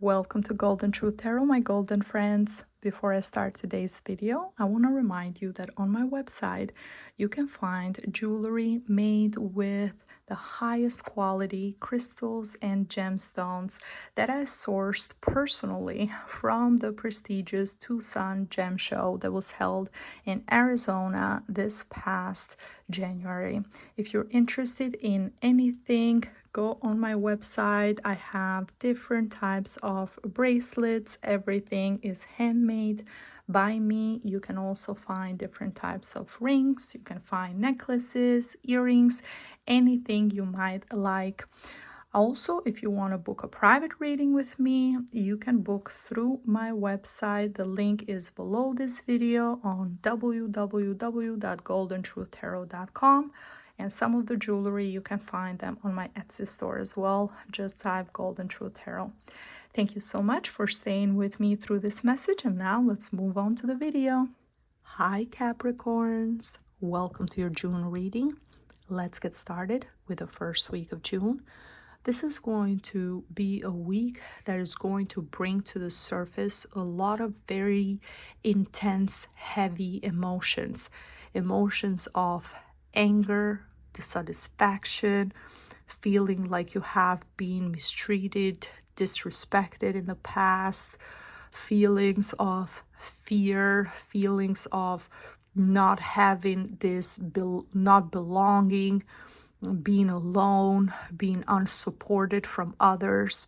Welcome to Golden Truth Tarot, my golden friends. Before I start today's video, I want to remind you that on my website, you can find jewelry made with the highest quality crystals and gemstones that I sourced personally from the prestigious Tucson Gem Show that was held in Arizona this past January. If you're interested in anything, go on my website. I have different types of bracelets. Everything is handmade by me. You can also find different types of rings. You can find necklaces, earrings, anything you might like. Also, if you want to book a private reading with me, you can book through my website. The link is below this video on www.goldentruthtarot.com. And some of the jewelry, you can find them on my Etsy store as well. Just type Golden Truth Tarot. Thank you so much for staying with me through this message. And now let's move on to the video. Hi, Capricorns. Welcome to your June reading. Let's get started with the first week of June. This is going to be a week that is going to bring to the surface a lot of very intense, heavy emotions. Emotions of anger, dissatisfaction, feeling like you have been mistreated, disrespected in the past, feelings of fear, feelings of not having this, not belonging, being alone, being unsupported from others.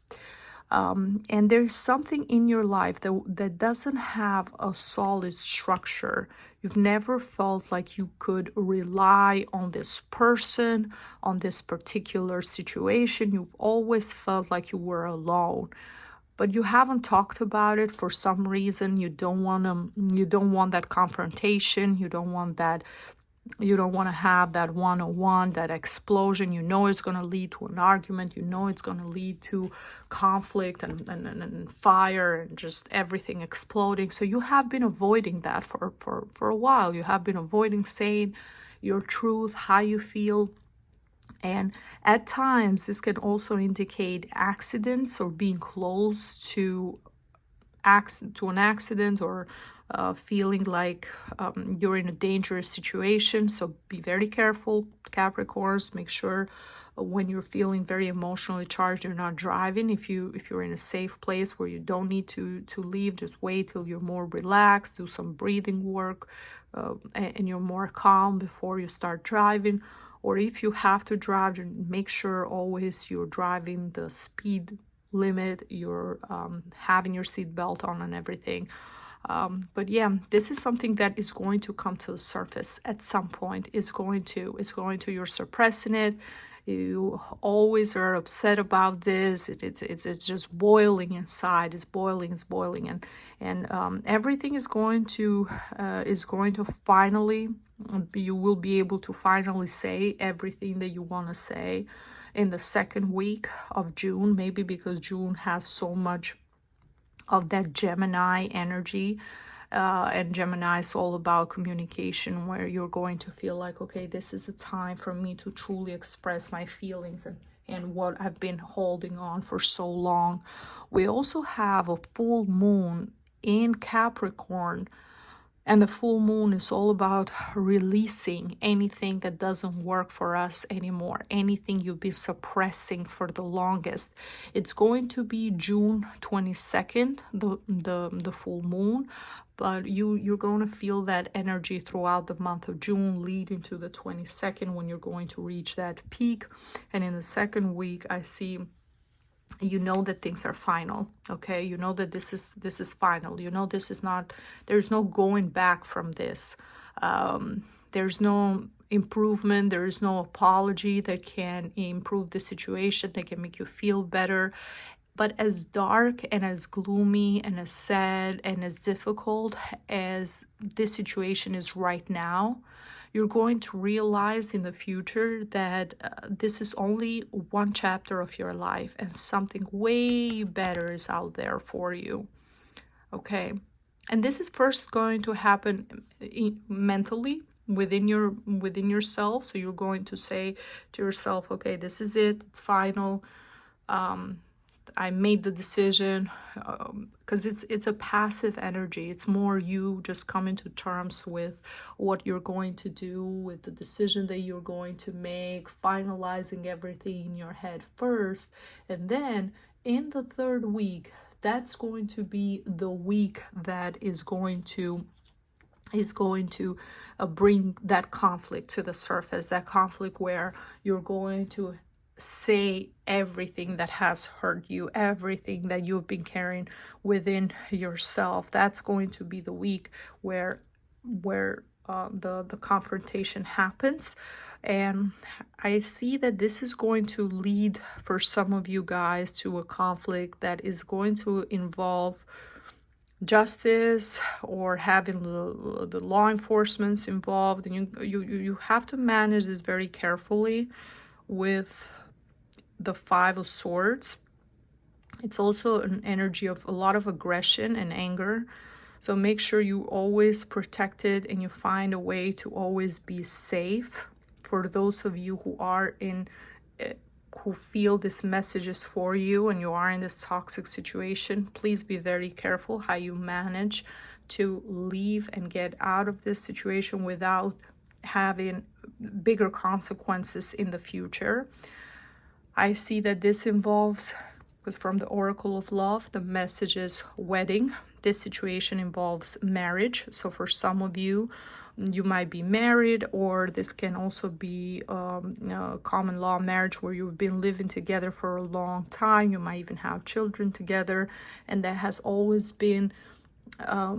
And there's something in your life that doesn't have a solid structure. You've never felt like you could rely on this person, on this particular situation. You've always felt like you were alone, but you haven't talked about it for some reason. You don't want that confrontation. You don't want to have that one-on-one, that explosion. You know it's going to lead to an argument. You know it's going to lead to conflict and fire and just everything exploding. So you have been avoiding that for a while. You have been avoiding saying your truth, how you feel. And at times, this can also indicate accidents or being close to an accident, or feeling like you're in a dangerous situation. So be very careful, Capricorns. Make sure when you're feeling very emotionally charged, you're not driving. If you're in a safe place where you don't need to leave, just wait till you're more relaxed, do some breathing work, and you're more calm before you start driving. Or if you have to drive, make sure always you're driving the speed limit, you're having your seatbelt on and everything. But yeah, this is something that is going to come to the surface at some point. You're suppressing it. You always are upset about this. It's just boiling inside. It's boiling, and everything is going to finally, you will be able to finally say everything that you want to say in the second week of June, maybe because June has so much of that Gemini energy. And Gemini is all about communication, where you're going to feel like, okay, this is a time for me to truly express my feelings and what I've been holding on for so long. We also have a full moon in Capricorn, and the full moon is all about releasing anything that doesn't work for us anymore, anything you've been suppressing for the longest. It's going to be June 22nd, the full moon, but you're going to feel that energy throughout the month of June, leading to the 22nd, when you're going to reach that peak. And in the second week, I see, you know that things are final. Okay, you know that this is final. You know this is not, there's no going back from this. There's no improvement, there is no apology that can improve the situation, that can make you feel better. But as dark and as gloomy and as sad and as difficult as this situation is right now, you're going to realize in the future that this is only one chapter of your life, and something way better is out there for you. Okay, and this is first going to happen mentally within yourself. So you're going to say to yourself, okay, this is it, it's final. I made the decision, because it's a passive energy. It's more you just coming to terms with what you're going to do, with the decision that you're going to make, finalizing everything in your head first. And then in the third week, that's going to be the week that is going to bring that conflict to the surface, that conflict where you're going to say everything that has hurt you, everything that you've been carrying within yourself. That's going to be the week where the confrontation happens. And I see that this is going to lead for some of you guys to a conflict that is going to involve justice, or having the law enforcement involved. And you have to manage this very carefully with the Five of Swords. It's also an energy of a lot of aggression and anger. So make sure you always protect it and you find a way to always be safe. For those of you who are who feel this message is for you and you are in this toxic situation, please be very careful how you manage to leave and get out of this situation without having bigger consequences in the future. I see that this involves, because from the Oracle of Love, the message is wedding. This situation involves marriage. So for some of you, you might be married, or this can also be common law marriage where you've been living together for a long time. You might even have children together, and there has always been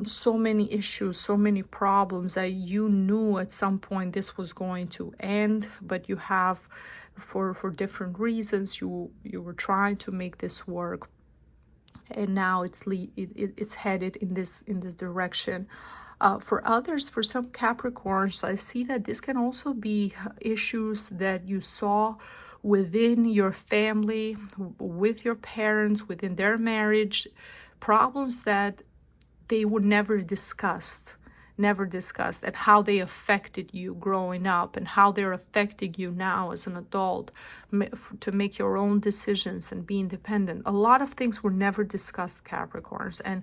so many issues, so many problems that you knew at some point this was going to end, but you have, for different reasons, you were trying to make this work, and now it's headed in this direction. For others, for some Capricorns, I see that this can also be issues that you saw within your family, with your parents, within their marriage, problems that they were never discussed, and how they affected you growing up and how they're affecting you now as an adult to make your own decisions and be independent. A lot of things were never discussed, Capricorns, and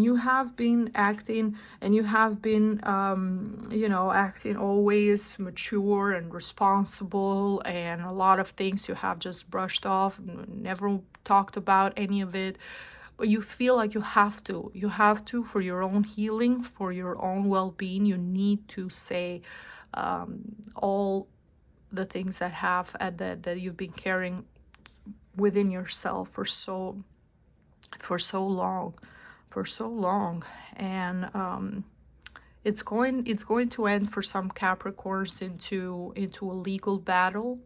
you have been acting, and you have been acting always mature and responsible, and a lot of things you have just brushed off and never talked about any of it. But you feel like you have to, for your own healing, for your own well-being, you need to say all the things that you've been carrying within yourself for so long. And it's going to end for some Capricorns into a legal battle,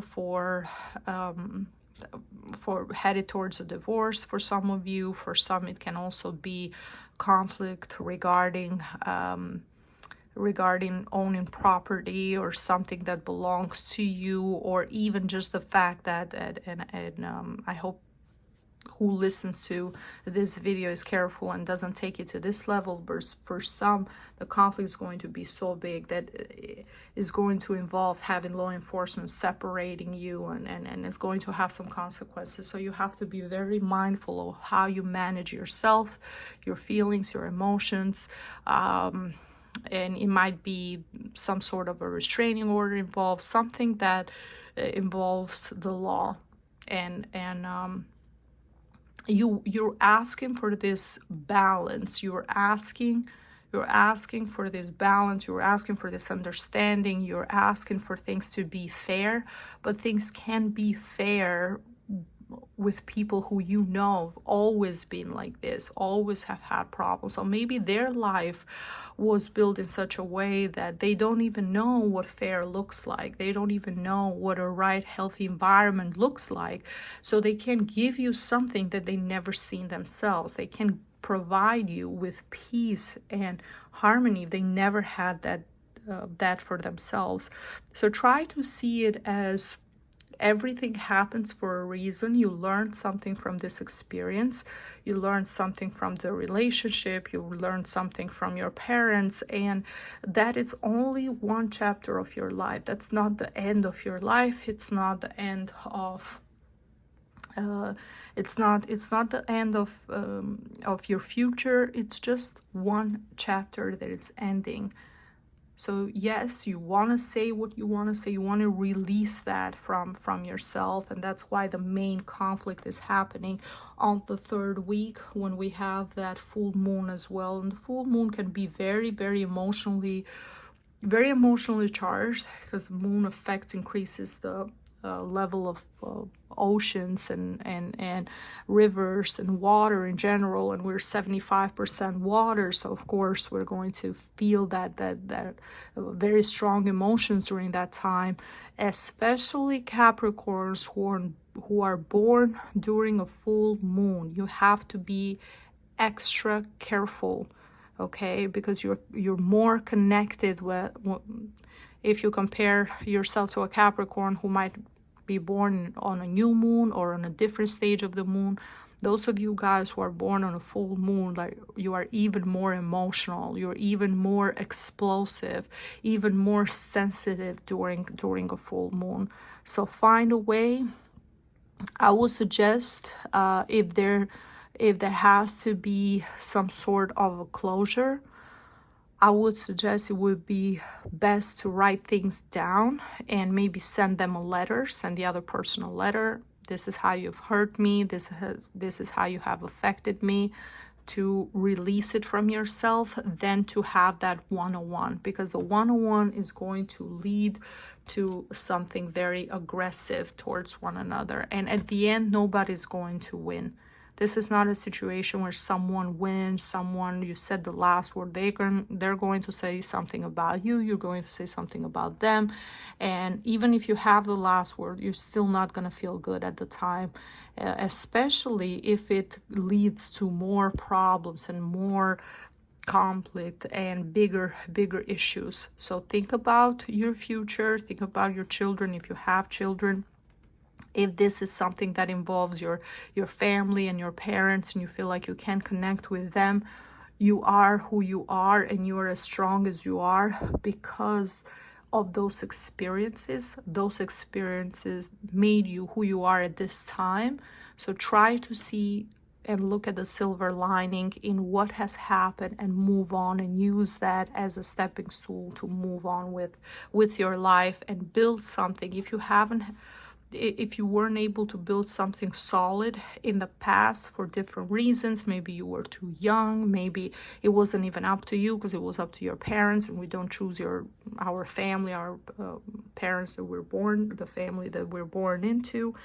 for headed towards a divorce for some of you. For some, it can also be conflict regarding owning property or something that belongs to you, or even just the fact that I hope who listens to this video is careful and doesn't take it to this level. But for some, the conflict is going to be so big that is going to involve having law enforcement separating you, and it's going to have some consequences. So you have to be very mindful of how you manage yourself, your feelings, your emotions. And it might be some sort of a restraining order involved, something that involves the law, and you're asking for this balance. You're asking for this balance. You're asking for this understanding. You're asking for things to be fair, but things can be fair with people who have always been like this, always have had problems. So maybe their life was built in such a way that they don't even know what fair looks like. They don't even know what a right, healthy environment looks like. So they can give you something that they never seen themselves. They can provide you with peace and harmony. They never had that for themselves. So try to see it as everything happens for a reason. You learn something from this experience. You learn something from the relationship. You learn something from your parents. And that is only one chapter of your life. That's not the end of your life. It's not the end of it's not the end of your future. It's just one chapter that is ending. So yes, you want to say what you want to say. You want to release that from yourself, and that's why the main conflict is happening on the third week when we have that full moon as well. And the full moon can be very, very emotionally charged, because the moon increases the level of oceans and rivers and water in general, and we're 75% water, so of course we're going to feel that very strong emotions during that time, especially Capricorns who are born during a full moon. You have to be extra careful, okay, because you're more connected with, if you compare yourself to a Capricorn who might be born on a new moon or on a different stage of the moon. Those of you guys who are born on a full moon, like, you are even more emotional, you're even more explosive, even more sensitive during a full moon. So find a way. I would suggest if there has to be some sort of a closure, I would suggest it would be best to write things down and maybe send them a letter, send the other person a letter. This is how you've hurt me. This is how you have affected me, to release it from yourself, then to have that one-on-one, because the one-on-one is going to lead to something very aggressive towards one another. And at the end, nobody's going to win. This is not a situation where someone wins, you said the last word. They're going to say something about you, you're going to say something about them. And even if you have the last word, you're still not going to feel good at the time, especially if it leads to more problems and more conflict and bigger issues. So think about your future, think about your children if you have children. If this is something that involves your family and your parents, and you feel like you can connect with them, you are who you are, and you are as strong as you are because of those experiences. Those experiences made you who you are at this time. So try to see and look at the silver lining in what has happened and move on, and use that as a stepping stool to move on with your life and build something. If you weren't able to build something solid in the past for different reasons, maybe you were too young, maybe it wasn't even up to you because it was up to your parents, and we don't choose our family, our parents that we're born, the family that we're born into.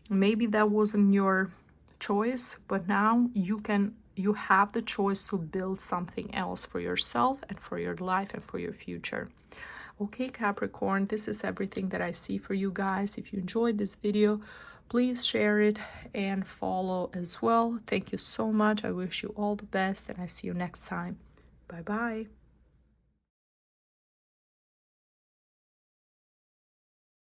Maybe that wasn't your choice, but now you have the choice to build something else for yourself and for your life and for your future. Okay, Capricorn, this is everything that I see for you guys. If you enjoyed this video, please share it and follow as well. Thank you so much. I wish you all the best, and I see you next time. Bye-bye.